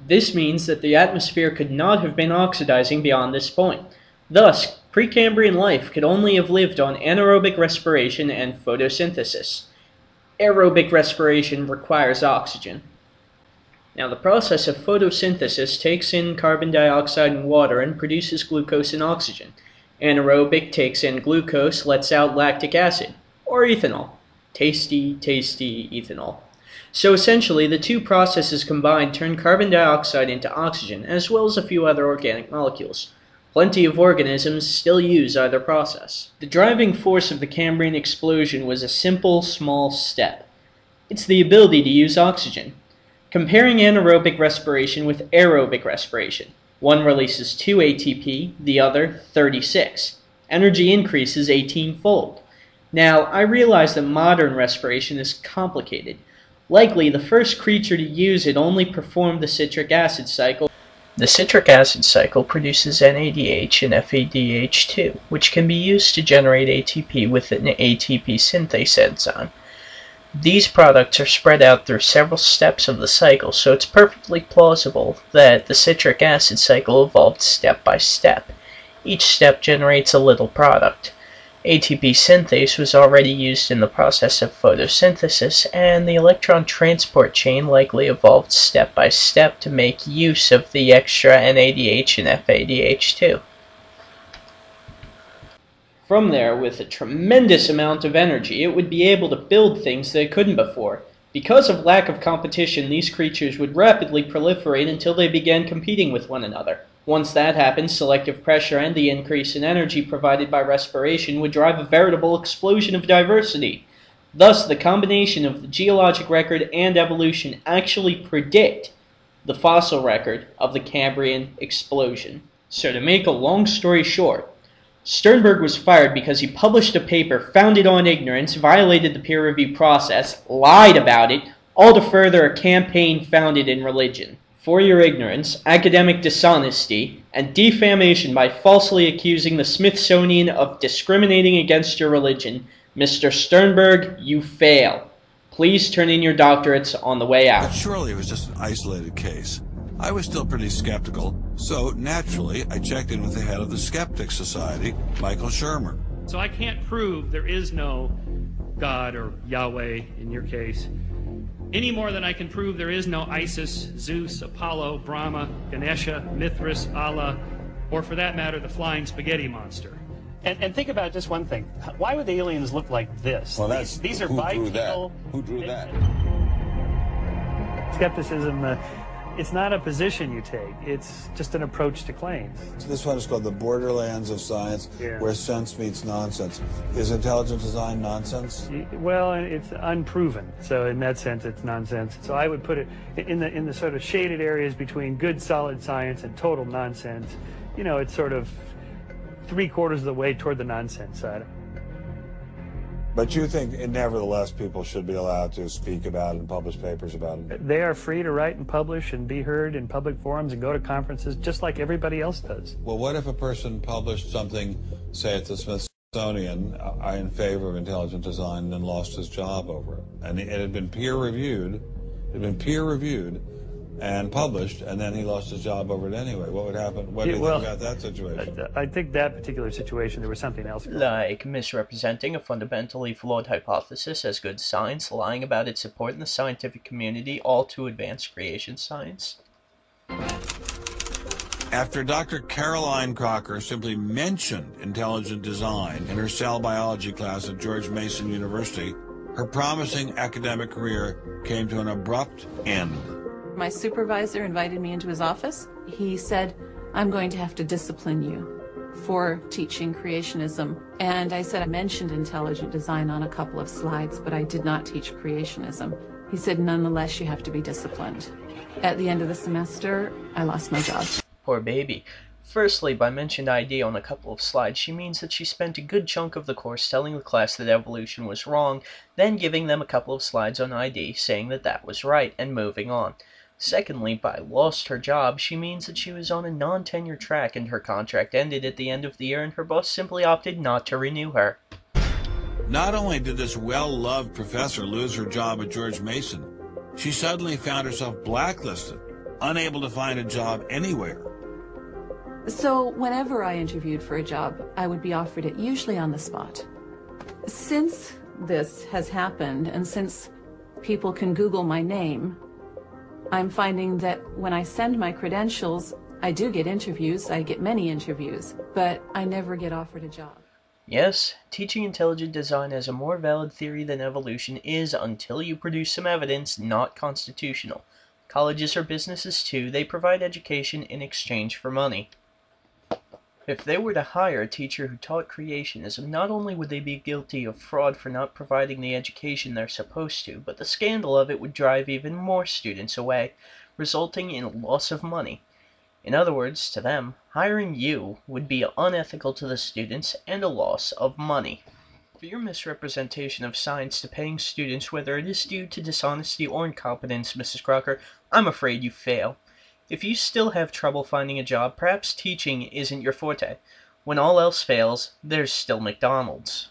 This means that the atmosphere could not have been oxidizing beyond this point. Thus, Precambrian life could only have lived on anaerobic respiration and photosynthesis. Aerobic respiration requires oxygen. Now, the process of photosynthesis takes in carbon dioxide and water and produces glucose and oxygen. Anaerobic takes in glucose, lets out lactic acid, or ethanol. Tasty, tasty ethanol. So essentially, the two processes combined turn carbon dioxide into oxygen, as well as a few other organic molecules. Plenty of organisms still use either process. The driving force of the Cambrian explosion was a simple, small step. It's the ability to use oxygen. Comparing anaerobic respiration with aerobic respiration. One releases 2 ATP, the other 36. Energy increases 18-fold. Now, I realize that modern respiration is complicated. Likely, the first creature to use it only performed the citric acid cycle. The citric acid cycle produces NADH and FADH2, which can be used to generate ATP with an ATP synthase enzyme. These products are spread out through several steps of the cycle, so it's perfectly plausible that the citric acid cycle evolved step by step. Each step generates a little product. ATP synthase was already used in the process of photosynthesis, and the electron transport chain likely evolved step by step to make use of the extra NADH and FADH2. From there, with a tremendous amount of energy, it would be able to build things that it couldn't before. Because of lack of competition, these creatures would rapidly proliferate until they began competing with one another. Once that happened, selective pressure and the increase in energy provided by respiration would drive a veritable explosion of diversity. Thus, the combination of the geologic record and evolution actually predict the fossil record of the Cambrian explosion. So to make a long story short, Sternberg was fired because he published a paper founded on ignorance, violated the peer review process, lied about it, all to further a campaign founded in religion. For your ignorance, academic dishonesty, and defamation by falsely accusing the Smithsonian of discriminating against your religion, Mr. Sternberg, you fail. Please turn in your doctorates on the way out. But surely it was just an isolated case. I was still pretty skeptical, so naturally I checked in with the head of the Skeptic Society, Michael Shermer. So I can't prove there is no God, or Yahweh in your case, any more than I can prove there is no Isis, Zeus, Apollo, Brahma, Ganesha, Mithras, Allah, or for that matter, the flying spaghetti monster. And think about just one thing. Why would the aliens look like this? Well, these are bipedal. Who drew that? Skepticism, it's not a position you take. It's just an approach to claims. So this one is called the borderlands of science, where sense meets nonsense. Is intelligent design nonsense? Well, it's unproven. So in that sense, it's nonsense. So I would put it in the sort of shaded areas between good, solid science and total nonsense. You know, it's sort of 3/4 of the way toward the nonsense side. But you think, nevertheless, people should be allowed to speak about it and publish papers about it? They are free to write and publish and be heard in public forums and go to conferences just like everybody else does. Well, what if a person published something, say at the Smithsonian, in favor of intelligent design, and then lost his job over it? And it had been peer-reviewed, and published, and then he lost his job over it anyway. What would happen? What do you think about that situation? I think that particular situation, there was something else. Like misrepresenting a fundamentally flawed hypothesis as good science, lying about its support in the scientific community, all to advance creation science. After Dr. Caroline Crocker simply mentioned intelligent design in her cell biology class at George Mason University, her promising academic career came to an abrupt end. My supervisor invited me into his office. He said, "I'm going to have to discipline you for teaching creationism." And I said, "I mentioned intelligent design on a couple of slides, but I did not teach creationism." He said, "Nonetheless, you have to be disciplined." At the end of the semester, I lost my job. Poor baby. Firstly, by mentioned ID on a couple of slides, she means that she spent a good chunk of the course telling the class that evolution was wrong, then giving them a couple of slides on ID saying that that was right, and moving on. Secondly, by lost her job, she means that she was on a non-tenure track and her contract ended at the end of the year and her boss simply opted not to renew her. Not only did this well-loved professor lose her job at George Mason, she suddenly found herself blacklisted unable to find a job anywhere. So whenever I interviewed for a job, I would be offered it usually on the spot. Since this has happened, and since people can Google my name, I'm finding that when I send my credentials, I do get interviews. I get many interviews, but I never get offered a job. Yes, teaching intelligent design as a more valid theory than evolution is, until you produce some evidence, not constitutional. Colleges are businesses too. They provide education in exchange for money. If they were to hire a teacher who taught creationism, not only would they be guilty of fraud for not providing the education they're supposed to, but the scandal of it would drive even more students away, resulting in loss of money. In other words, to them, hiring you would be unethical to the students and a loss of money. For your misrepresentation of science to paying students, whether it is due to dishonesty or incompetence, Mrs. Crocker, I'm afraid you fail. If you still have trouble finding a job, perhaps teaching isn't your forte. When all else fails, there's still McDonald's.